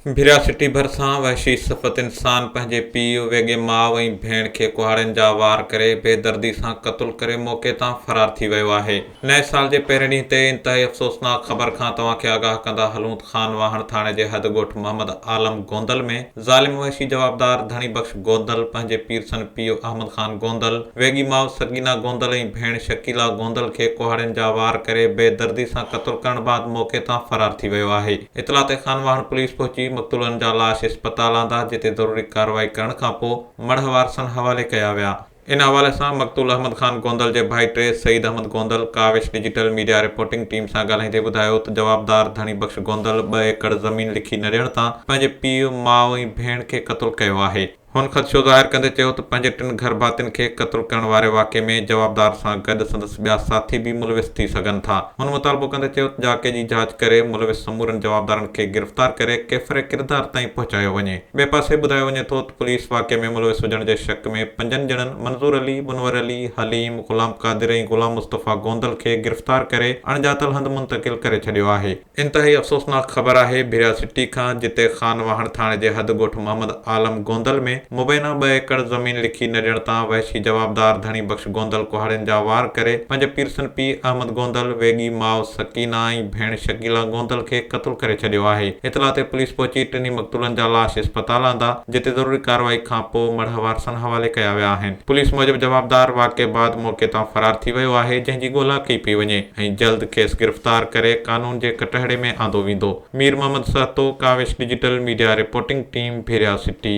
भिरिया सिटी भरिसां वहशी सफ़त इंसान पंहिंजे पीउ वेगे माउ ऐं भेण खे कुहाड़ियुनि जा वार करे बेदर्दी सां क़तल करे मौक़े तां फ़रार थी वियो आहे। नए साल जे पहिरें ॾींहं ते इंतहाई अफ़सोसनाक ख़बर खां तव्हांखे आगाह कंदा हलूं त ख़ान वाहण थाणे जे हद ॻोठ मोहम्मद आलम गोंदल में ज़ालिम वहशी जवाबदार धणी बख़्श गोंदल पंहिंजे पीरसन पीउ अहमद ख़ान गोंदल, वेगी माउ सकीना गोंदल ऐं भेण शकीला गोंदल खे कुहाड़ियुनि जा वार करे बेदर्दी सां क़तल करण बाद मौक़े तां फ़रार थी वियो आहे। इतला ते ख़ान वाहण पुलिस पहुची मक़तूलनि जा लाश इस्पताल आंदा, जिते ज़रूरी कार्रवाई करण खां पोइ मढ़ वारसनि हवाले कया विया। इन हवाले सां मक़तूल अहमद ख़ान गोंदल जे भाइटे Saeed Ahmed Gondal Kawish digital media reporting team सां ॻाल्हाईंदे ॿुधायो त जवाबदार धणी बख़्श गोंदल 2 एकड़ ज़मीन लिखी न ॾियण तां पंहिंजे पीउ माउ ऐं भेण खे क़तल कयो आहे। हुन ख़दशो ज़ाहिर कंदे चयो त पंहिंजे 3 घर भातियुनि खे क़तल करण वारे वाक़े में जवाबदार सां गॾु संदसि ॿिया साथी बि मुलविस थी सघनि था। हुन मुतालबो कंदे चयो त जाके जी जांच करे मुलविस समूरनि जवाबदारनि खे गिरफ़्तार करे कैफ़रे किरदार ताईं पहुचायो वञे। ॿिए पासे ॿुधायो वञे थो त पुलिस वाक़े में मुलविस हुजण जे शक में 5 ॼणनि मंज़ूर अली, मुनवर अली, हलीम, ग़ुलाम क़ादिर ऐं ग़ुलाम मुस्तफ़ा गोंदल खे गिरफ़्तार करे अणॼातल हंधि मुंतक़िल करे छॾियो आहे। इंतहाई अफ़सोसनाक ख़बर आहे भिरिया सिटी खां, जिते ख़ान वाहण थाणे जे हद ॻोठ मोहम्मद आलम गोंदल में मुबैना 2 एकड़ ज़मीन लिखी न ॾियण तां वहशी जवाबदार धणी बख़्श गोंदल कुहाड़ियुनि जा वार करे पंहिंजे पीरसन पीउ अहमद गोंदल, वेगी माउ सकीना ऐं भेण शकीला गोंदल खे क़तल करे छॾियो आहे। इतला ते पुलिस पहुची 3 मक़तूलनि जा लाश इस्पताल आंदा, जिते ज़रूरी कार्रवाई खां पोइ मढ़ वारसनि हवाले कया विया आहिनि। पुलिस मूजिबि जवाबदार वाक़े बाद मौक़े तां फ़रार थी वियो आहे, जंहिं जी ॻोल्हा कई पई वञे ऐं जल्द खेसि गिरफ़्तार करे कानून जे कटहरे में आंदो वेंदो। Mir Mohammad Sahto, Kawish digital media reporting team, Bhiria city.